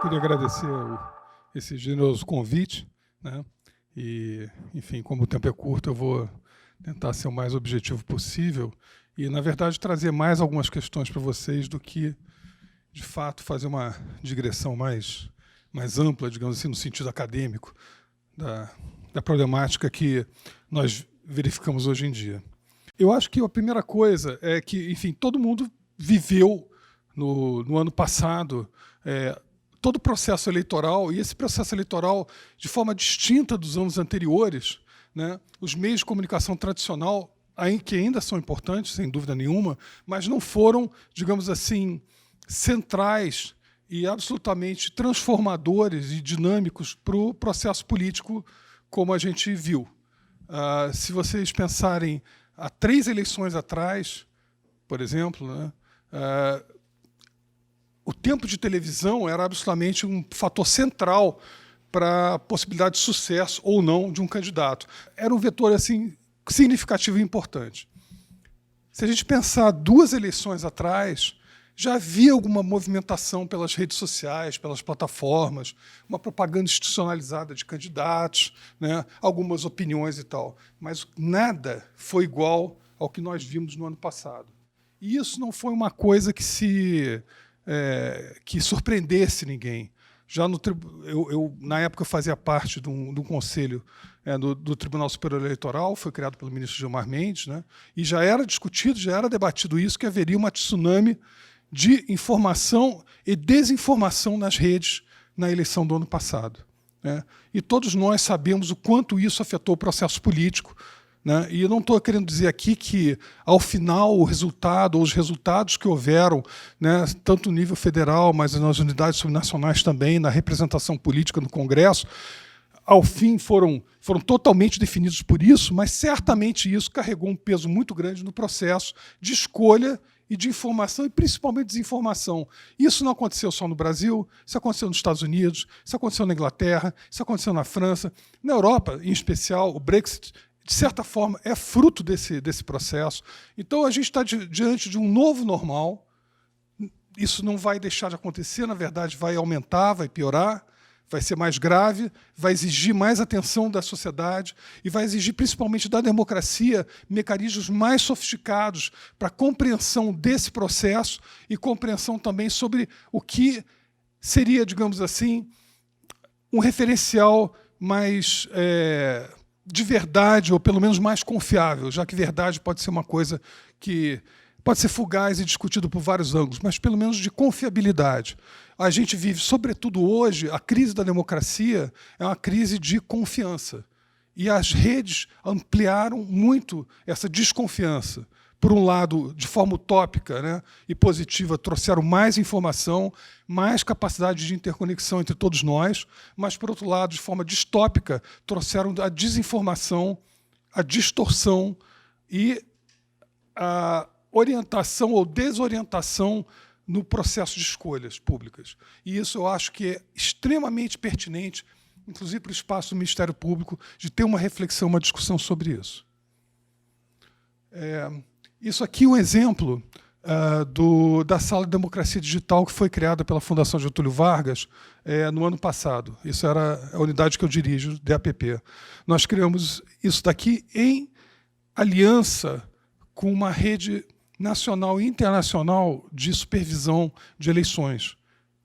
queria agradecer esse generoso convite, né? E, enfim, como o tempo é curto, eu vou tentar ser o mais objetivo possível e, na verdade, trazer mais algumas questões para vocês do que, de fato, fazer uma digressão mais ampla, digamos assim, no sentido acadêmico, da problemática que nós verificamos hoje em dia. Eu acho que a primeira coisa é que, enfim, todo mundo viveu no ano passado todo o processo eleitoral, e esse processo eleitoral, de forma distinta dos anos anteriores, né, os meios de comunicação tradicional, que ainda são importantes, sem dúvida nenhuma, mas não foram, digamos assim, centrais e absolutamente transformadores e dinâmicos para o processo político como a gente viu. Se vocês pensarem há 3 eleições atrás, por exemplo, né, o tempo de televisão era absolutamente um fator central para a possibilidade de sucesso ou não de um candidato. Era um vetor assim, significativo e importante. Se a gente pensar 2 eleições atrás, já havia alguma movimentação pelas redes sociais, pelas plataformas, uma propaganda institucionalizada de candidatos, né, algumas opiniões e tal. Mas nada foi igual ao que nós vimos no ano passado. E isso não foi uma coisa que surpreendesse ninguém. Já eu na época, fazia parte do conselho do Tribunal Superior Eleitoral, foi criado pelo ministro Gilmar Mendes, né, e já era discutido, já era debatido isso, que haveria uma tsunami de informação e desinformação nas redes na eleição do ano passado, né? E todos nós sabemos o quanto isso afetou o processo político, né? E eu não estou querendo dizer aqui que, ao final, o resultado ou os resultados que houveram, né, tanto no nível federal, mas nas unidades subnacionais também, na representação política no Congresso, ao fim foram totalmente definidos por isso, mas certamente isso carregou um peso muito grande no processo de escolha e de informação, e principalmente desinformação. Isso não aconteceu só no Brasil, isso aconteceu nos Estados Unidos, isso aconteceu na Inglaterra, isso aconteceu na França, na Europa, em especial, o Brexit, de certa forma, é fruto desse processo. Então, a gente está diante de um novo normal. Isso não vai deixar de acontecer, na verdade, vai aumentar, vai piorar, vai ser mais grave, vai exigir mais atenção da sociedade e vai exigir, principalmente da democracia, mecanismos mais sofisticados para compreensão desse processo e compreensão também sobre o que seria, digamos assim, um referencial mais de verdade, ou pelo menos mais confiável, já que verdade pode ser uma coisa que pode ser fugaz e discutido por vários ângulos, mas pelo menos de confiabilidade. A gente vive, sobretudo hoje, a crise da democracia é uma crise de confiança. E as redes ampliaram muito essa desconfiança. Por um lado, de forma utópica, né, e positiva, trouxeram mais informação, mais capacidade de interconexão entre todos nós, mas, por outro lado, de forma distópica, trouxeram a desinformação, a distorção e a orientação ou desorientação no processo de escolhas públicas. E isso eu acho que é extremamente pertinente, inclusive para o espaço do Ministério Público, de ter uma reflexão, uma discussão sobre isso. Isso aqui é um exemplo da Sala de Democracia Digital que foi criada pela Fundação Getúlio Vargas no ano passado. Isso era a unidade que eu dirijo, DAPP. Nós criamos isso daqui em aliança com uma rede nacional e internacional de supervisão de eleições,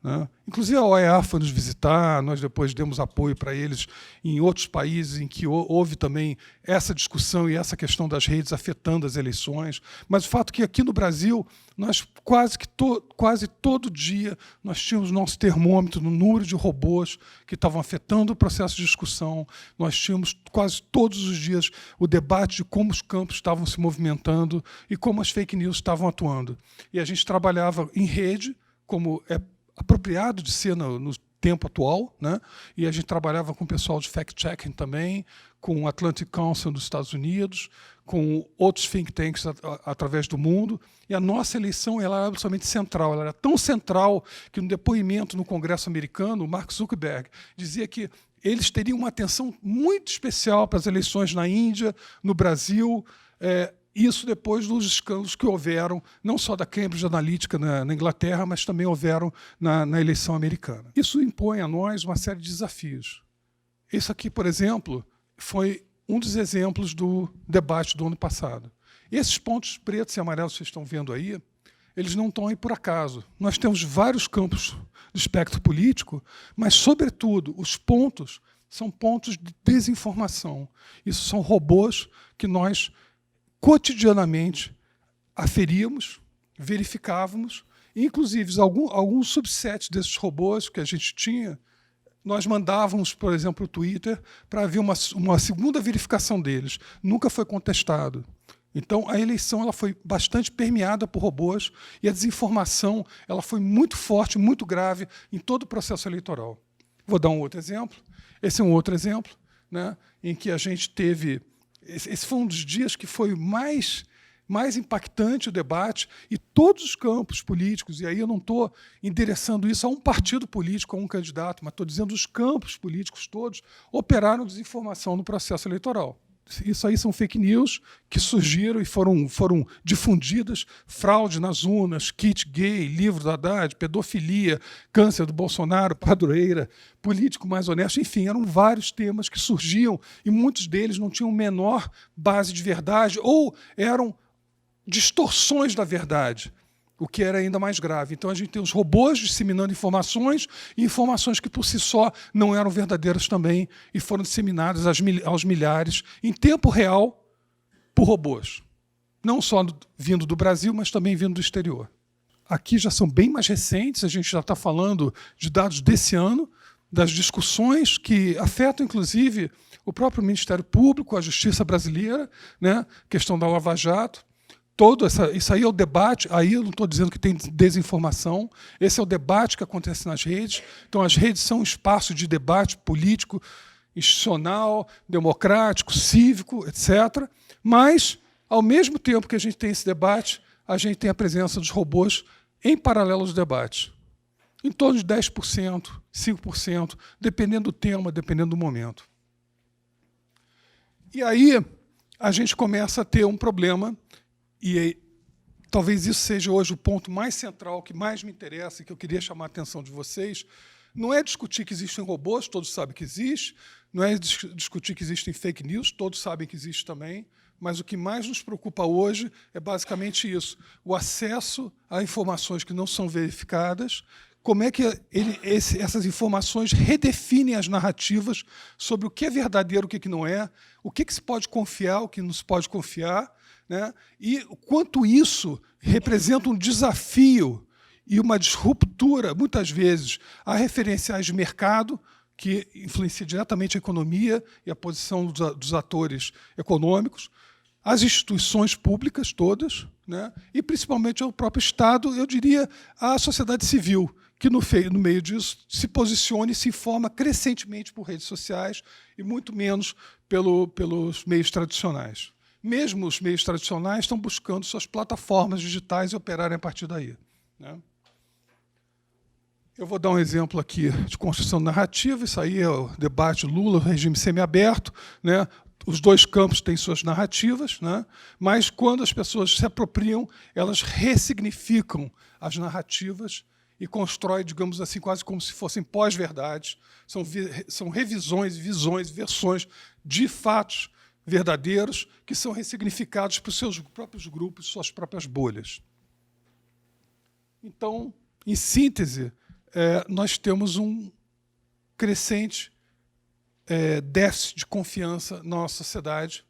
né? Inclusive a OEA foi nos visitar, nós depois demos apoio para eles em outros países em que houve também essa discussão e essa questão das redes afetando as eleições. Mas o fato é que aqui no Brasil, nós quase todo dia nós tínhamos nosso termômetro no número de robôs que estavam afetando o processo de discussão, nós tínhamos quase todos os dias o debate de como os campos estavam se movimentando e como as fake news estavam atuando. E a gente trabalhava em rede, como é apropriado de ser no tempo atual, né? E a gente trabalhava com o pessoal de fact-checking também, com o Atlantic Council dos Estados Unidos, com outros think tanks através do mundo, e a nossa eleição ela era absolutamente central. Ela era tão central que, no depoimento no Congresso americano, o Mark Zuckerberg dizia que eles teriam uma atenção muito especial para as eleições na Índia, no Brasil, Isso depois dos escândalos que houveram, não só da Cambridge Analytica na Inglaterra, mas também houveram na eleição americana. Isso impõe a nós uma série de desafios. Esse aqui, por exemplo, foi um dos exemplos do debate do ano passado. Esses pontos pretos e amarelos que vocês estão vendo aí, eles não estão aí por acaso. Nós temos vários campos do espectro político, mas, sobretudo, os pontos são pontos de desinformação. Isso são robôs que nós cotidianamente aferíamos, verificávamos, inclusive alguns subsets desses robôs que a gente tinha, nós mandávamos, por exemplo, o Twitter para haver uma segunda verificação deles. Nunca foi contestado. Então, a eleição ela foi bastante permeada por robôs e a desinformação ela foi muito forte, muito grave em todo o processo eleitoral. Vou dar um outro exemplo. Esse é um outro exemplo, né, em que a gente teve... Esse foi um dos dias que foi mais impactante o debate, e todos os campos políticos, e aí eu não estou endereçando isso a um partido político, a um candidato, mas estou dizendo os campos políticos todos operaram desinformação no processo eleitoral. Isso aí são fake news que surgiram e foram difundidas, fraude nas urnas, kit gay, livro do Haddad, pedofilia, câncer do Bolsonaro, padroeira, político mais honesto, enfim, eram vários temas que surgiam e muitos deles não tinham menor base de verdade ou eram distorções da verdade, o que era ainda mais grave. Então, a gente tem os robôs disseminando informações e informações que, por si só, não eram verdadeiras também e foram disseminadas aos milhares, em tempo real, por robôs. Não só vindo do Brasil, mas também vindo do exterior. Aqui já são bem mais recentes, a gente já está falando de dados desse ano, das discussões que afetam, inclusive, o próprio Ministério Público, a Justiça brasileira, né, questão da Lava Jato. Isso aí é o debate, aí eu não estou dizendo que tem desinformação, esse é o debate que acontece nas redes. Então, as redes são um espaço de debate político, institucional, democrático, cívico, etc. Mas, ao mesmo tempo que a gente tem esse debate, a gente tem a presença dos robôs em paralelo aos debates. Em torno de 10%, 5%, dependendo do tema, dependendo do momento. E aí, a gente começa a ter um problema. E talvez isso seja hoje o ponto mais central, que mais me interessa e que eu queria chamar a atenção de vocês. Não é discutir que existem robôs, todos sabem que existe. Não é discutir que existem fake news, todos sabem que existe também. Mas o que mais nos preocupa hoje é basicamente isso. O acesso a informações que não são verificadas, como é que essas informações redefinem as narrativas sobre o que é verdadeiro, o que não é, o que se pode confiar, o que não se pode confiar, né? E o quanto isso representa um desafio e uma disruptura, muitas vezes, a referenciais de mercado, que influencia diretamente a economia e a posição dos atores econômicos, as instituições públicas todas, né? E principalmente ao próprio Estado, eu diria a sociedade civil, que no meio disso se posicione e se informa crescentemente por redes sociais e muito menos pelos meios tradicionais. Mesmo os meios tradicionais estão buscando suas plataformas digitais e operarem a partir daí, né? Eu vou dar um exemplo aqui de construção narrativa. Isso aí é o debate Lula, regime semiaberto, né? Os dois campos têm suas narrativas, né? Mas quando as pessoas se apropriam, elas ressignificam as narrativas e constroem, digamos assim, quase como se fossem pós-verdades. São revisões, visões, versões de fatos verdadeiros que são ressignificados por seus próprios grupos, suas próprias bolhas. Então, em síntese, nós temos um crescente déficit de confiança na nossa sociedade,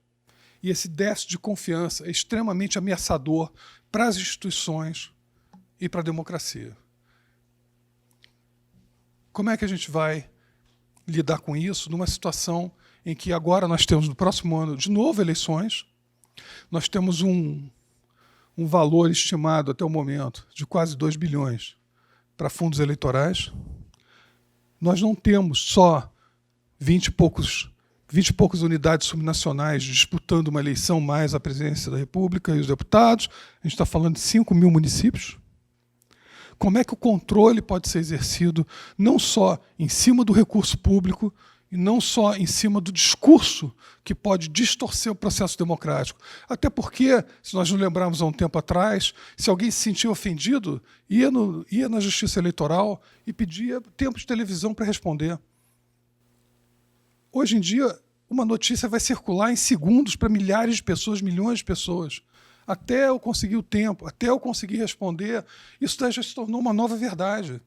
e esse déficit de confiança é extremamente ameaçador para as instituições e para a democracia. Como é que a gente vai lidar com isso numa situação em que agora nós temos, no próximo ano, de novo, eleições? Nós temos um valor estimado, até o momento, de quase 2 bilhões para fundos eleitorais. Nós não temos só 20 e poucas unidades subnacionais disputando uma eleição mais a presidência da República e os deputados. A gente está falando de 5 mil municípios. Como é que o controle pode ser exercido não só em cima do recurso público, e não só em cima do discurso que pode distorcer o processo democrático. Até porque, se nós nos lembrarmos há um tempo atrás, se alguém se sentia ofendido, ia na Justiça Eleitoral e pedia tempo de televisão para responder. Hoje em dia, uma notícia vai circular em segundos para milhares de pessoas, milhões de pessoas. Até eu conseguir o tempo, até eu conseguir responder, isso já se tornou uma nova verdade.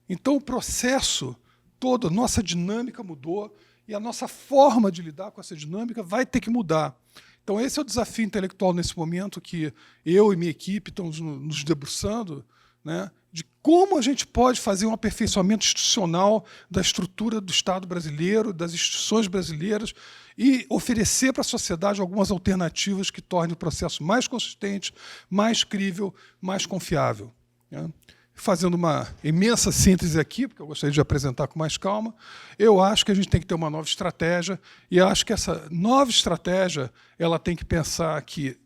Então, o processo todo, a nossa dinâmica mudou e a nossa forma de lidar com essa dinâmica vai ter que mudar. Então, esse é o desafio intelectual nesse momento que eu e minha equipe estamos nos debruçando, né, de como a gente pode fazer um aperfeiçoamento institucional da estrutura do Estado brasileiro, das instituições brasileiras, e oferecer para a sociedade algumas alternativas que tornem o processo mais consistente, mais crível, mais confiável, né? Fazendo uma imensa síntese aqui, porque eu gostaria de apresentar com mais calma, eu acho que a gente tem que ter uma nova estratégia, e acho que essa nova estratégia ela tem que pensar que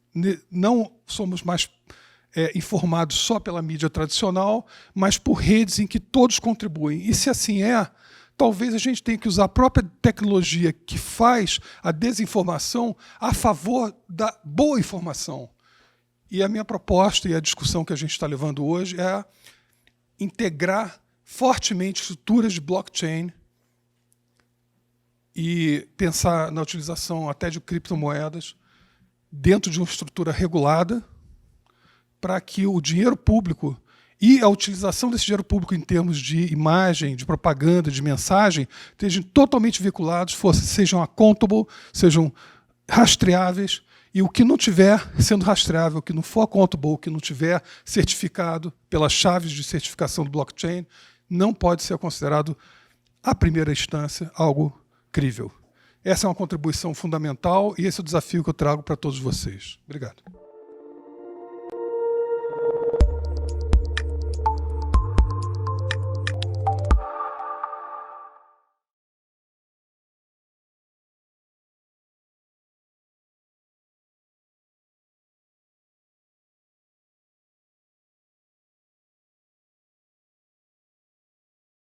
não somos mais informados só pela mídia tradicional, mas por redes em que todos contribuem. E se assim talvez a gente tenha que usar a própria tecnologia que faz a desinformação a favor da boa informação. E a minha proposta e a discussão que a gente está levando hoje é integrar fortemente estruturas de blockchain e pensar na utilização até de criptomoedas dentro de uma estrutura regulada, para que o dinheiro público e a utilização desse dinheiro público em termos de imagem, de propaganda, de mensagem, estejam totalmente vinculados, sejam accountable, sejam rastreáveis, e o que não tiver sendo rastreável, o que não for accountable, o que não tiver certificado pelas chaves de certificação do blockchain, não pode ser considerado, à primeira instância, algo crível. Essa é uma contribuição fundamental e esse é o desafio que eu trago para todos vocês. Obrigado.